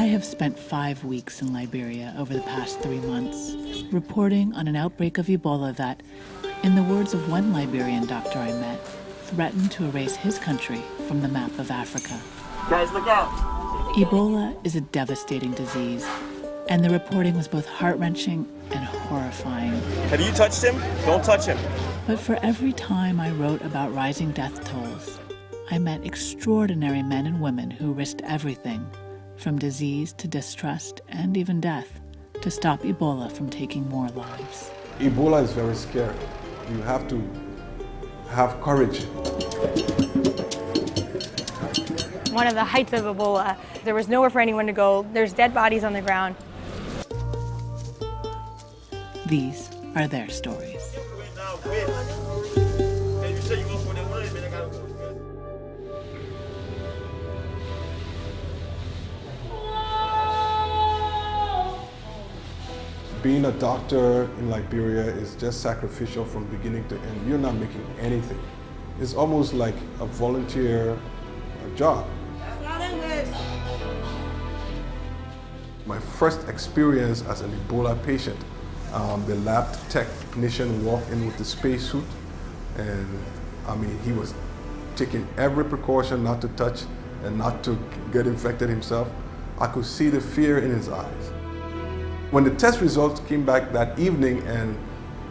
I have spent 5 weeks in Liberia over the past 3 months, reporting on an outbreak of Ebola that, in the words of one Liberian doctor I met, threatened to erase his country from the map of Africa. Guys, look out! Ebola is a devastating disease, and the reporting was both heart-wrenching and horrifying. Have you touched him? Don't touch him. But for every time I wrote about rising death tolls, I met extraordinary men and women who risked everything, from disease to distrust and even death, to stop Ebola from taking more lives. Ebola is very scary. You have to have courage. One of the heights of Ebola, there was nowhere for anyone to go. There's dead bodies on the ground. These are their stories. Being a doctor in Liberia is just sacrificial from beginning to end. You're not making anything. It's almost like a volunteer job. My first experience as an Ebola patient, the lab technician walked in with the spacesuit, and he was taking every precaution not to touch and not to get infected himself. I could see the fear in his eyes. When the test results came back that evening and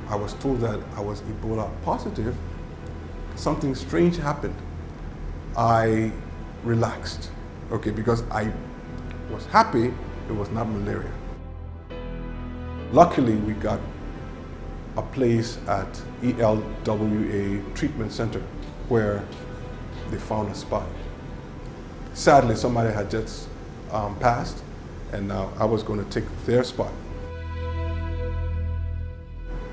I was told that I was Ebola positive, something strange happened. I relaxed, because I was happy it was not malaria. Luckily, we got a place at ELWA treatment center where they found a spot. Sadly, somebody had just passed, and now I was going to take their spot.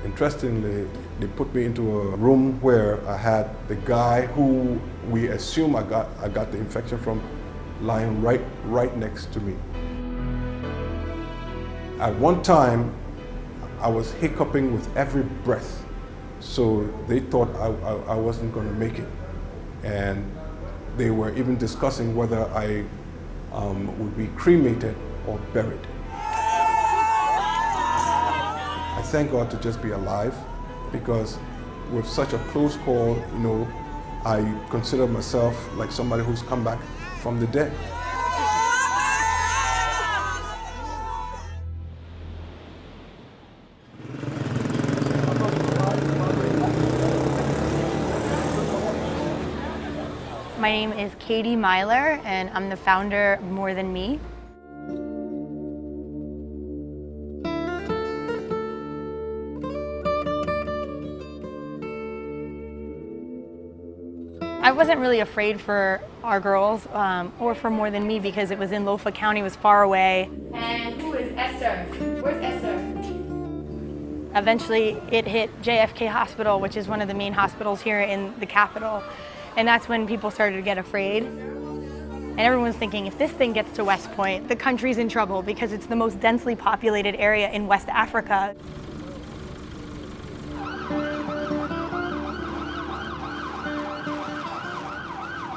Interestingly, they put me into a room where I had the guy who we assume I got the infection from lying right next to me. At one time, I was hiccuping with every breath, so they thought I wasn't going to make it. And they were even discussing whether I would be cremated or buried. I thank God to just be alive, because with such a close call, I consider myself like somebody who's come back from the dead. My name is Katie Myler, and I'm the founder of More Than Me. I wasn't really afraid for our girls or for More Than Me because it was in Lofa County, it was far away. And who is Esther? Where's Esther? Eventually it hit JFK Hospital, which is one of the main hospitals here in the capital. And that's when people started to get afraid. And everyone's thinking, if this thing gets to West Point, the country's in trouble because it's the most densely populated area in West Africa.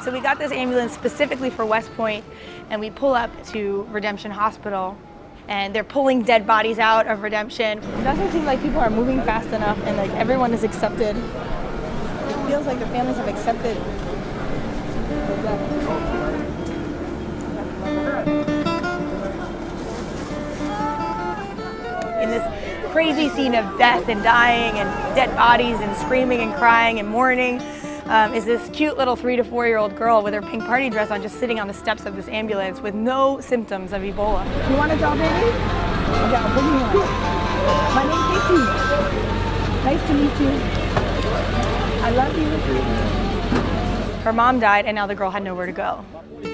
So we got this ambulance specifically for West Point, and we pull up to Redemption Hospital, and they're pulling dead bodies out of Redemption. It doesn't seem like people are moving fast enough, and like everyone is accepted. It feels like the families have accepted. In this crazy scene of death and dying and dead bodies and screaming and crying and mourning, is this cute little 3 to 4 year old girl with her pink party dress on, just sitting on the steps of this ambulance with no symptoms of Ebola. You want a doll baby? Yeah, I'll bring you one. My name's Katie. Nice to meet you. I love you. Her mom died, and now the girl had nowhere to go. Please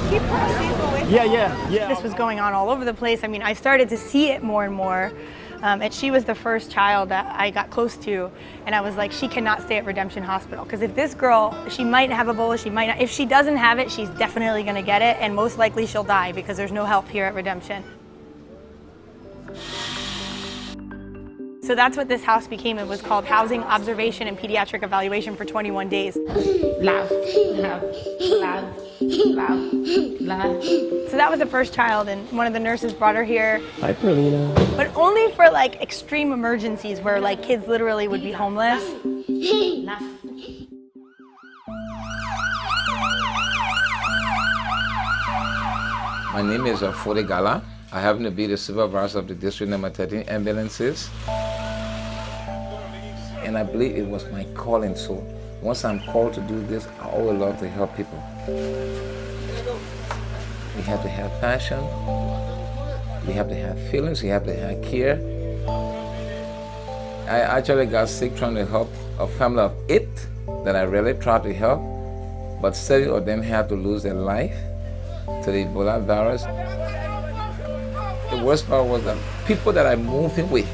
keep her safe away. Yeah. This was going on all over the place. I mean, I started to see it more and more. And she was the first child that I got close to, and I was like, she cannot stay at Redemption Hospital, because if this girl, she might have Ebola, she might not. If she doesn't have it, she's definitely going to get it, and most likely she'll die because there's no help here at Redemption. So that's what this house became. It was called Housing Observation and Pediatric Evaluation for 21 days. Loud, loud, loud, loud, loud. So that was the first child, and one of the nurses brought her here. Hi, Perlina. But only for like extreme emergencies where like kids literally would be homeless. My name is Fode Gala. I happen to be the supervisor of the district number 13 ambulances. And I believe it was my calling, so once I'm called to do this, I always love to help people. We have to have passion, we have to have feelings, we have to have care. I actually got sick trying to help a family of 8 that I really tried to help, but 7 of them had to lose their life to the Ebola virus. The worst part was that people that I moved in with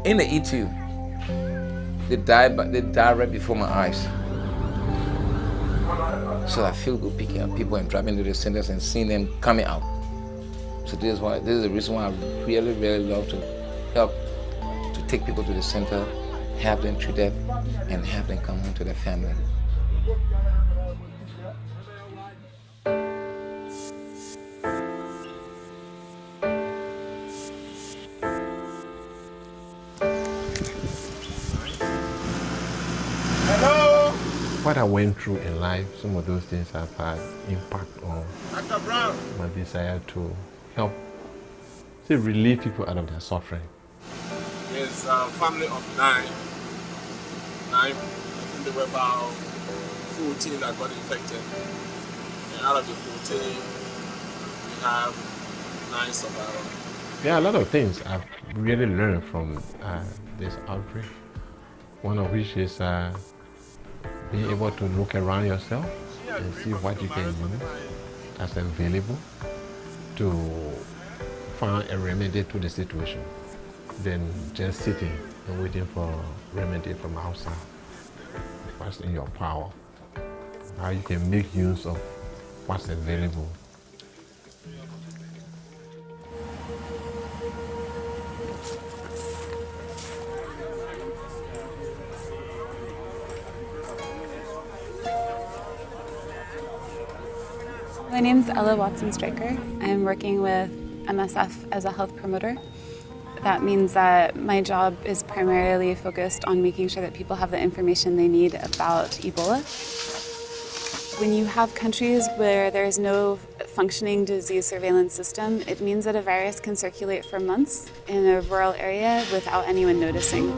in the ETU, they died right before my eyes. So I feel good picking up people and driving to the centers and seeing them coming out. So this is the reason why I really, really love to help to take people to the center, have them treated, and have them come home to their family. What I went through in life, some of those things have had impact on my desire to help, say, relieve people out of their suffering. It's a family of 9. I think there were about 14 that got infected. And out of the 14, we have 9 survivors. There are a lot of things I've really learned from this outbreak. One of which is being able to look around yourself and see what you can use that's available to find a remedy to the situation, than just sitting and waiting for a remedy from outside. What's in your power, how you can make use of what's available. My name's Ella Watson-Stryker. I'm working with MSF as a health promoter. That means that my job is primarily focused on making sure that people have the information they need about Ebola. When you have countries where there's no functioning disease surveillance system, it means that a virus can circulate for months in a rural area without anyone noticing.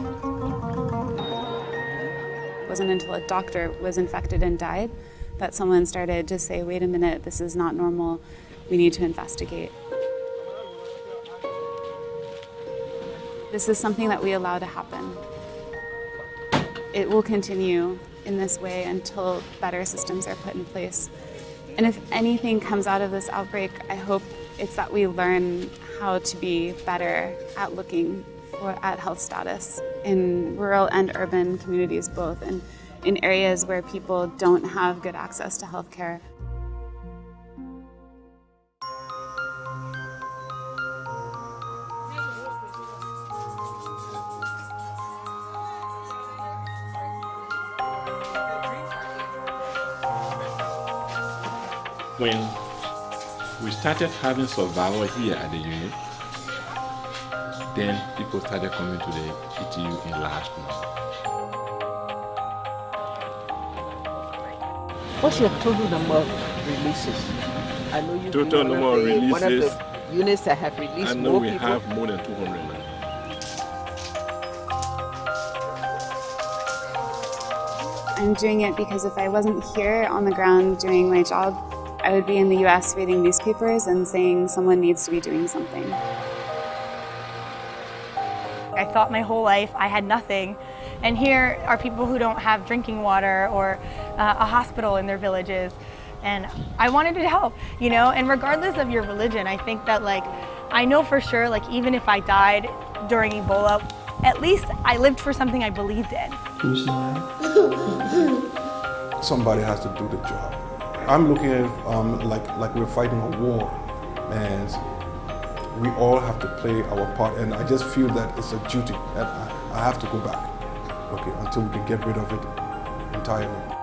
It wasn't until a doctor was infected and died that someone started to say, wait a minute, this is not normal, we need to investigate. This is something that we allow to happen. It will continue in this way until better systems are put in place. And if anything comes out of this outbreak, I hope it's that we learn how to be better at looking at health status in rural and urban communities both, and in areas where people don't have good access to health care. When we started having survival here at the unit, then people started coming to the ETU in large numbers. What's your total number of releases? I know you've Total been number of releases. one of the units that have released I know more we people. have more than 200 now. I'm doing it because if I wasn't here on the ground doing my job, I would be in the US reading newspapers and saying someone needs to be doing something. I thought my whole life I had nothing, and here are people who don't have drinking water or a hospital in their villages, and I wanted to help, you know. And regardless of your religion, I think that, like, I know for sure, like, even if I died during Ebola, at least I lived for something I believed in. Somebody has to do the job. I'm looking at like we're fighting a war, and we all have to play our part, and I just feel that it's a duty that I have to go back, okay, until we can get rid of it entirely.